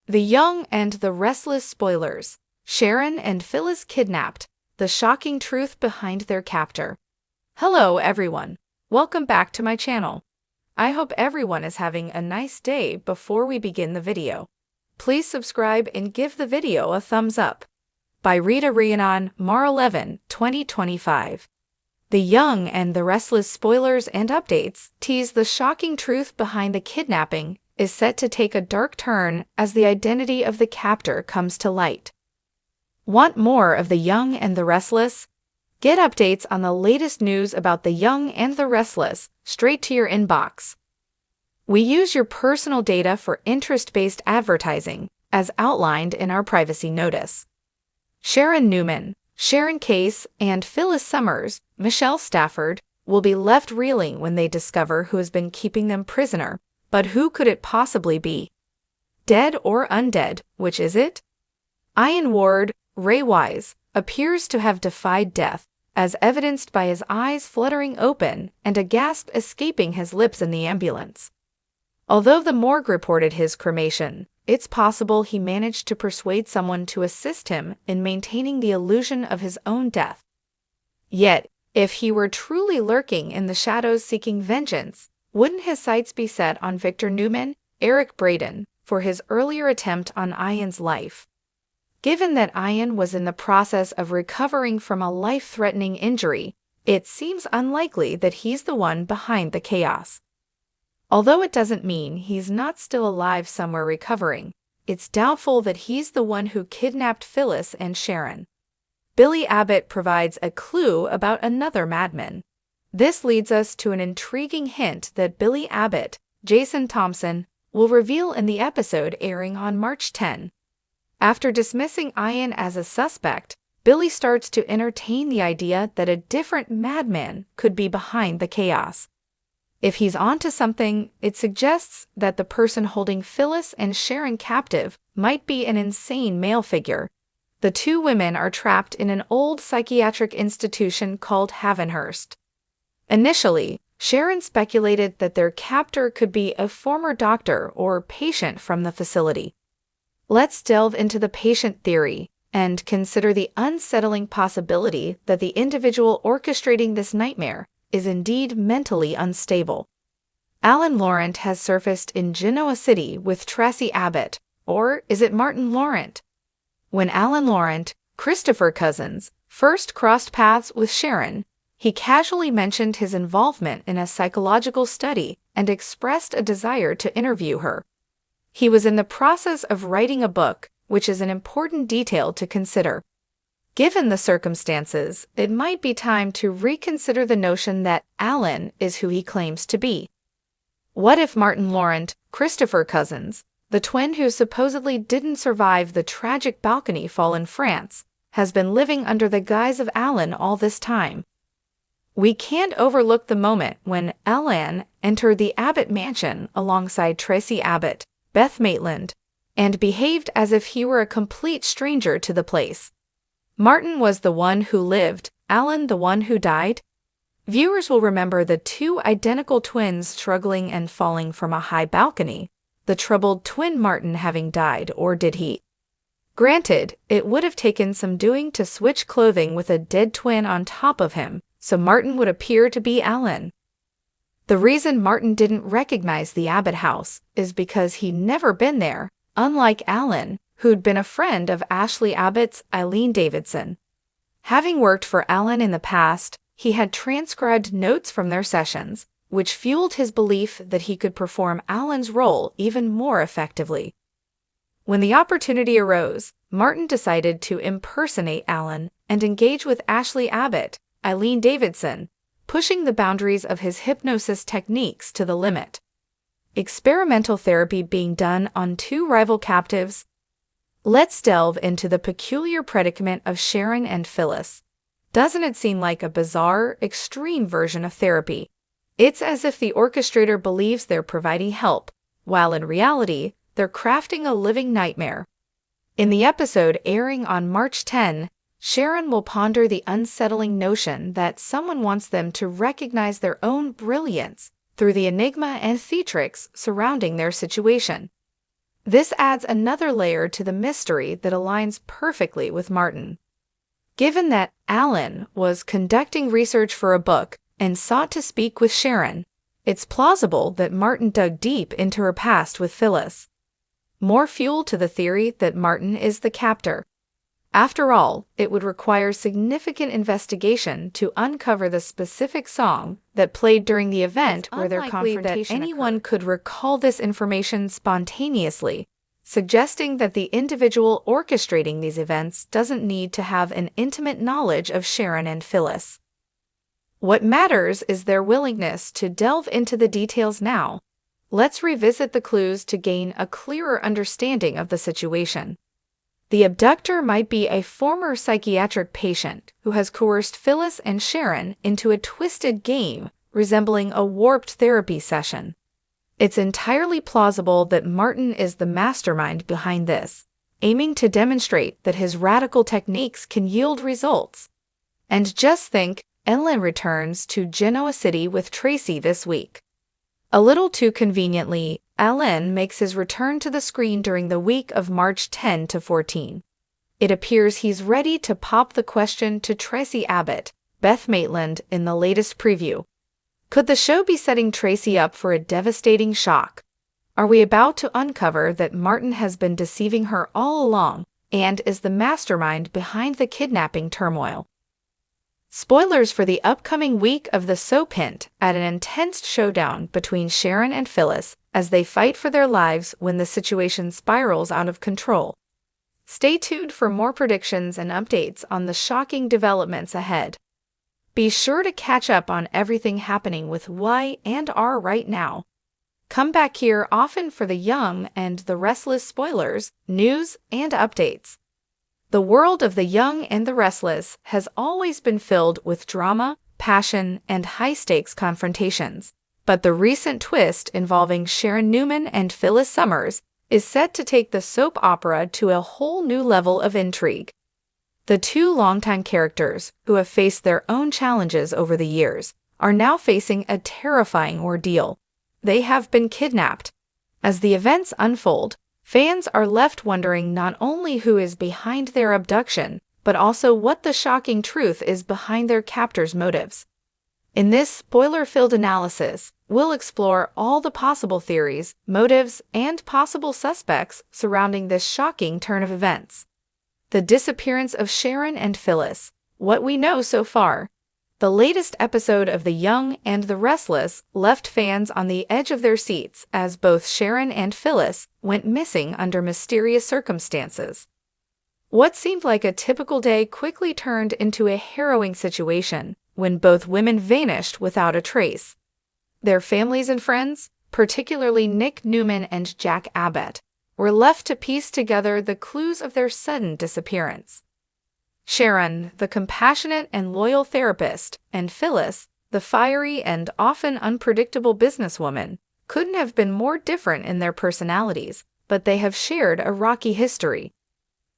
The Young and the Restless spoilers. Sharon and Phyllis kidnapped. The shocking truth behind their captor. Hello, everyone. Welcome back to my channel. I hope everyone is having a nice day. Before we begin the video, please subscribe and give the video a thumbs up. By Rita Rhiannon, Mar 11, 2025. The Young and the Restless spoilers and updates tease the shocking truth behind the kidnapping is set to take a dark turn as the identity of the captor comes to light. Want more of The Young and the Restless? Get updates on the latest news about The Young and the Restless straight to your inbox. We use your personal data for interest-based advertising, as outlined in our privacy notice. Sharon Newman, Sharon Case, and Phyllis Summers, Michelle Stafford, will be left reeling when they discover who has been keeping them prisoner. But who could it possibly be? Dead or undead, which is it? Ian Ward, Ray Wise, appears to have defied death, as evidenced by his eyes fluttering open and a gasp escaping his lips in the ambulance. Although the morgue reported his cremation, it's possible he managed to persuade someone to assist him in maintaining the illusion of his own death. Yet, if he were truly lurking in the shadows seeking vengeance, wouldn't his sights be set on Victor Newman, Eric Braden, for his earlier attempt on Ian's life? Given that Ian was in the process of recovering from a life-threatening injury, it seems unlikely that he's the one behind the chaos. Although it doesn't mean he's not still alive somewhere recovering, it's doubtful that he's the one who kidnapped Phyllis and Sharon. Billy Abbott provides a clue about another madman. This leads us to an intriguing hint that Billy Abbott, Jason Thompson, will reveal in the episode airing on March 10. After dismissing Ian as a suspect, Billy starts to entertain the idea that a different madman could be behind the chaos. If he's onto something, it suggests that the person holding Phyllis and Sharon captive might be an insane male figure. The two women are trapped in an old psychiatric institution called Havenhurst. Initially, Sharon speculated that their captor could be a former doctor or patient from the facility. Let's delve into the patient theory and consider the unsettling possibility that the individual orchestrating this nightmare is indeed mentally unstable. Alan Laurent has surfaced in Genoa City with Tracy Abbott, or is it Martin Laurent? When Alan Laurent, Christopher Cousins, first crossed paths with Sharon, he casually mentioned his involvement in a psychological study and expressed a desire to interview her. He was in the process of writing a book, which is an important detail to consider. Given the circumstances, it might be time to reconsider the notion that Alan is who he claims to be. What if Martin Laurent, Christopher Cousins, the twin who supposedly didn't survive the tragic balcony fall in France, has been living under the guise of Alan all this time? We can't overlook the moment when Alan entered the Abbott mansion alongside Tracy Abbott, Beth Maitland, and behaved as if he were a complete stranger to the place. Martin was the one who lived, Alan the one who died. Viewers will remember the two identical twins struggling and falling from a high balcony, the troubled twin Martin having died, or did he? Granted, it would have taken some doing to switch clothing with a dead twin on top of him, so Martin would appear to be Alan. The reason Martin didn't recognize the Abbott house is because he'd never been there, unlike Alan, who'd been a friend of Ashley Abbott's Eileen Davidson. Having worked for Alan in the past, he had transcribed notes from their sessions, which fueled his belief that he could perform Alan's role even more effectively. When the opportunity arose, Martin decided to impersonate Alan and engage with Ashley Abbott, Eileen Davidson, pushing the boundaries of his hypnosis techniques to the limit. Experimental therapy being done on two rival captives. Let's delve into the peculiar predicament of Sharon and Phyllis. Doesn't it seem like a bizarre, extreme version of therapy? It's as if the orchestrator believes they're providing help, while in reality, they're crafting a living nightmare. In the episode airing on March 10, Sharon will ponder the unsettling notion that someone wants them to recognize their own brilliance through the enigma and theatrics surrounding their situation. This adds another layer to the mystery that aligns perfectly with Martin. Given that Alan was conducting research for a book and sought to speak with Sharon, it's plausible that Martin dug deep into her past with Phyllis. More fuel to the theory that Martin is the captor. After all, it would require significant investigation to uncover the specific song that played during the event where their confrontation occurred. Anyone could recall this information spontaneously, suggesting that the individual orchestrating these events doesn't need to have an intimate knowledge of Sharon and Phyllis. What matters is their willingness to delve into the details now. Let's revisit the clues to gain a clearer understanding of the situation. The abductor might be a former psychiatric patient who has coerced Phyllis and Sharon into a twisted game resembling a warped therapy session. It's entirely plausible that Martin is the mastermind behind this, aiming to demonstrate that his radical techniques can yield results. And just think, Ellen returns to Genoa City with Tracy this week. A little too conveniently, Alan makes his return to the screen during the week of March 10 to 14. It appears he's ready to pop the question to Tracy Abbott, Beth Maitland, in the latest preview. Could the show be setting Tracy up for a devastating shock? Are we about to uncover that Martin has been deceiving her all along and is the mastermind behind the kidnapping turmoil? Spoilers for the upcoming week of the soap hint at an intense showdown between Sharon and Phyllis as they fight for their lives when the situation spirals out of control. Stay tuned for more predictions and updates on the shocking developments ahead. Be sure to catch up on everything happening with Y and R right now. Come back here often for the Young and the Restless spoilers, news, and updates. The world of the Young and the Restless has always been filled with drama, passion, and high-stakes confrontations, but the recent twist involving Sharon Newman and Phyllis Summers is set to take the soap opera to a whole new level of intrigue. The two longtime characters, who have faced their own challenges over the years, are now facing a terrifying ordeal. They have been kidnapped. As the events unfold, fans are left wondering not only who is behind their abduction, but also what the shocking truth is behind their captors' motives. In this spoiler-filled analysis, we'll explore all the possible theories, motives, and possible suspects surrounding this shocking turn of events. The disappearance of Sharon and Phyllis, what we know so far. The latest episode of The Young and the Restless left fans on the edge of their seats as both Sharon and Phyllis went missing under mysterious circumstances. What seemed like a typical day quickly turned into a harrowing situation when both women vanished without a trace. Their families and friends, particularly Nick Newman and Jack Abbott, were left to piece together the clues of their sudden disappearance. Sharon, the compassionate and loyal therapist, and Phyllis, the fiery and often unpredictable businesswoman, couldn't have been more different in their personalities, but they have shared a rocky history.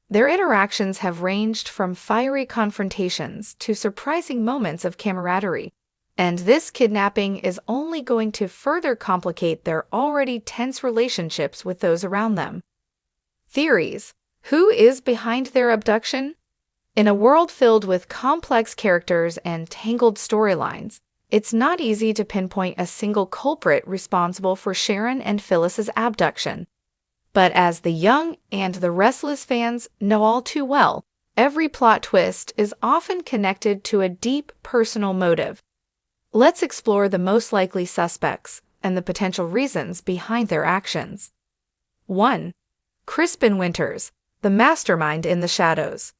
Their interactions have ranged from fiery confrontations to surprising moments of camaraderie, and this kidnapping is only going to further complicate their already tense relationships with those around them. Theories: who is behind their abduction? In a world filled with complex characters and tangled storylines, it's not easy to pinpoint a single culprit responsible for Sharon and Phyllis's abduction. But as the Young and the Restless fans know all too well, every plot twist is often connected to a deep personal motive. Let's explore the most likely suspects and the potential reasons behind their actions. 1. Crispin Winters, the mastermind in the shadows.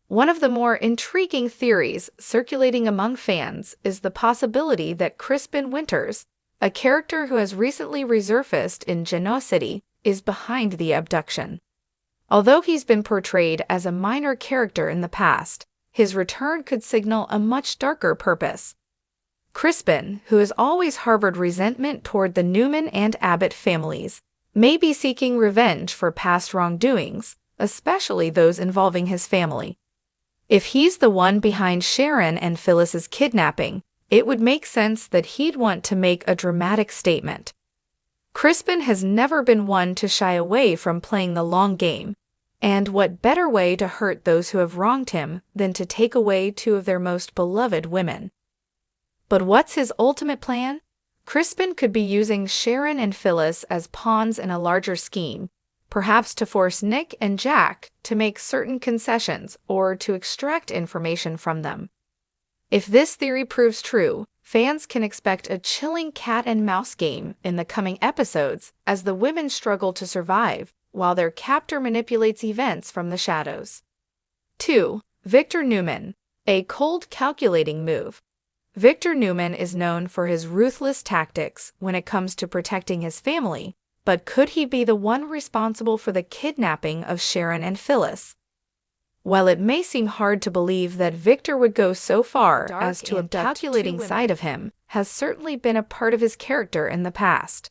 One of the more intriguing theories circulating among fans is the possibility that Crispin Winters, a character who has recently resurfaced in Genoa City, is behind the abduction. Although he's been portrayed as a minor character in the past, his return could signal a much darker purpose. Crispin, who has always harbored resentment toward the Newman and Abbott families, may be seeking revenge for past wrongdoings, especially those involving his family. If he's the one behind Sharon and Phyllis's kidnapping, it would make sense that he'd want to make a dramatic statement. Crispin has never been one to shy away from playing the long game, and what better way to hurt those who have wronged him than to take away two of their most beloved women? But what's his ultimate plan? Crispin could be using Sharon and Phyllis as pawns in a larger scheme, perhaps to force Nick and Jack to make certain concessions or to extract information from them. If this theory proves true, fans can expect a chilling cat-and-mouse game in the coming episodes as the women struggle to survive while their captor manipulates events from the shadows. 2. Victor Newman, a cold calculating move. Victor Newman is known for his ruthless tactics when it comes to protecting his family, but could he be the one responsible for the kidnapping of Sharon and Phyllis? While it may seem hard to believe that Victor would go so far as to abduct, the calculating side of him has certainly been a part of his character in the past.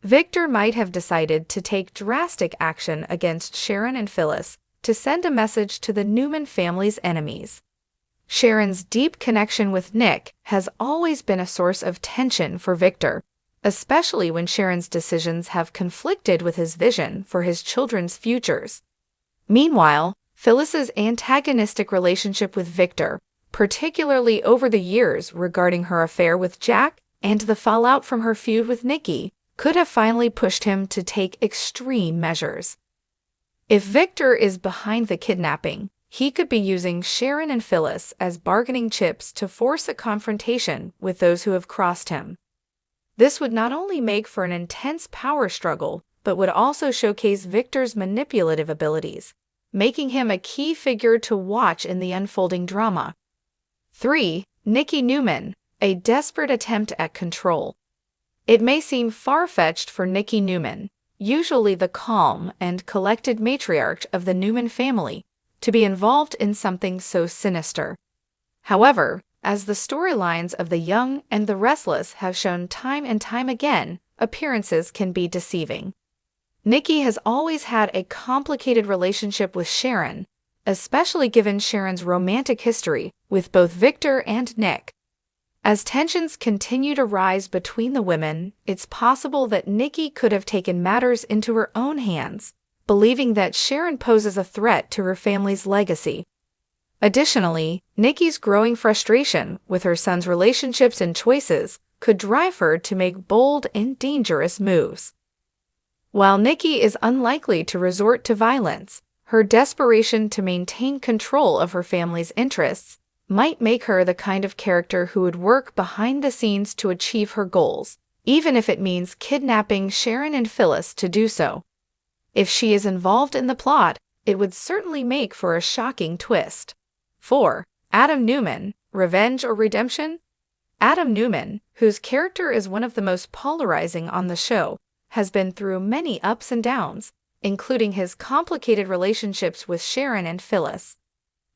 Victor might have decided to take drastic action against Sharon and Phyllis to send a message to the Newman family's enemies. Sharon's deep connection with Nick has always been a source of tension for Victor, especially when Sharon's decisions have conflicted with his vision for his children's futures. Meanwhile, Phyllis's antagonistic relationship with Victor, particularly over the years regarding her affair with Jack and the fallout from her feud with Nicky, could have finally pushed him to take extreme measures. If Victor is behind the kidnapping, he could be using Sharon and Phyllis as bargaining chips to force a confrontation with those who have crossed him. This would not only make for an intense power struggle, but would also showcase Victor's manipulative abilities, making him a key figure to watch in the unfolding drama. 3. Nicky Newman, a desperate attempt at control. It may seem far-fetched for Nicky Newman, usually the calm and collected matriarch of the Newman family, to be involved in something so sinister. However, as the storylines of The Young and the Restless have shown time and time again, appearances can be deceiving. Nicky has always had a complicated relationship with Sharon, especially given Sharon's romantic history with both Victor and Nick. As tensions continue to rise between the women, it's possible that Nicky could have taken matters into her own hands, believing that Sharon poses a threat to her family's legacy. Additionally, Nicky's growing frustration with her son's relationships and choices could drive her to make bold and dangerous moves. While Nicky is unlikely to resort to violence, her desperation to maintain control of her family's interests might make her the kind of character who would work behind the scenes to achieve her goals, even if it means kidnapping Sharon and Phyllis to do so. If she is involved in the plot, it would certainly make for a shocking twist. 4. Adam Newman, Revenge or Redemption? Adam Newman, whose character is one of the most polarizing on the show, has been through many ups and downs, including his complicated relationships with Sharon and Phyllis.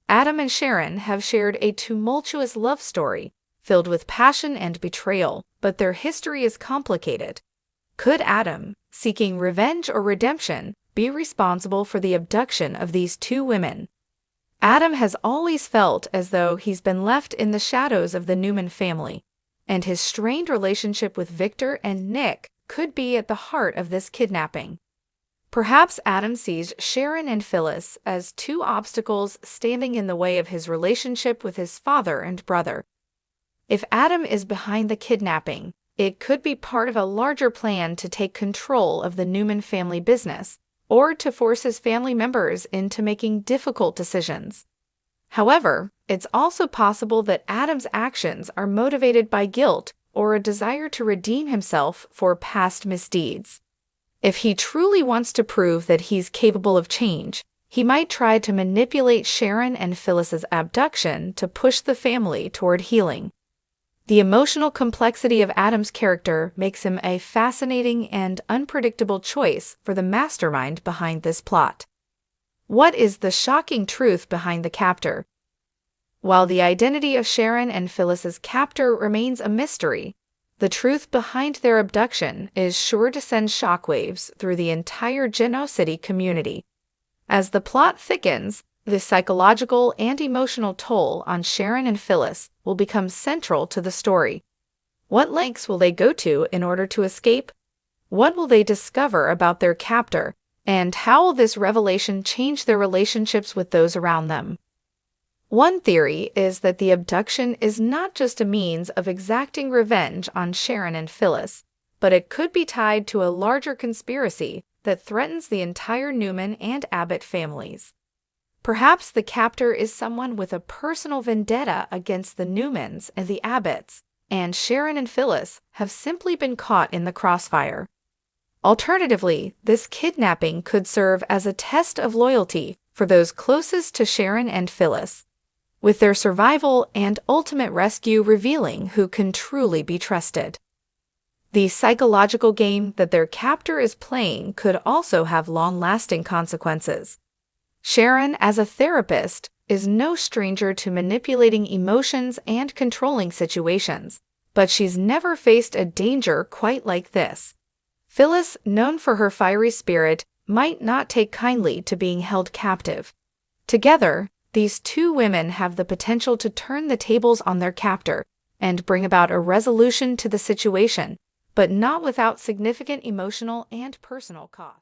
Adam and Sharon have shared a tumultuous love story, filled with passion and betrayal, but their history is complicated. Could Adam, seeking revenge or redemption, be responsible for the abduction of these two women? Adam has always felt as though he's been left in the shadows of the Newman family, and his strained relationship with Victor and Nick could be at the heart of this kidnapping. Perhaps Adam sees Sharon and Phyllis as two obstacles standing in the way of his relationship with his father and brother. If Adam is behind the kidnapping, it could be part of a larger plan to take control of the Newman family business, or to force his family members into making difficult decisions. However, it's also possible that Adam's actions are motivated by guilt or a desire to redeem himself for past misdeeds. If he truly wants to prove that he's capable of change, he might try to manipulate Sharon and Phyllis's abduction to push the family toward healing. The emotional complexity of Adam's character makes him a fascinating and unpredictable choice for the mastermind behind this plot. What is the shocking truth behind the captor? While the identity of Sharon and Phyllis's captor remains a mystery, the truth behind their abduction is sure to send shockwaves through the entire Genoa City community. As the plot thickens, the psychological and emotional toll on Sharon and Phyllis will become central to the story. What lengths will they go to in order to escape? What will they discover about their captor, and how will this revelation change their relationships with those around them? One theory is that the abduction is not just a means of exacting revenge on Sharon and Phyllis, but it could be tied to a larger conspiracy that threatens the entire Newman and Abbott families. Perhaps the captor is someone with a personal vendetta against the Newmans and the Abbotts, and Sharon and Phyllis have simply been caught in the crossfire. Alternatively, this kidnapping could serve as a test of loyalty for those closest to Sharon and Phyllis, with their survival and ultimate rescue revealing who can truly be trusted. The psychological game that their captor is playing could also have long-lasting consequences. Sharon, as a therapist, is no stranger to manipulating emotions and controlling situations, but she's never faced a danger quite like this. Phyllis, known for her fiery spirit, might not take kindly to being held captive. Together, these two women have the potential to turn the tables on their captor and bring about a resolution to the situation, but not without significant emotional and personal cost.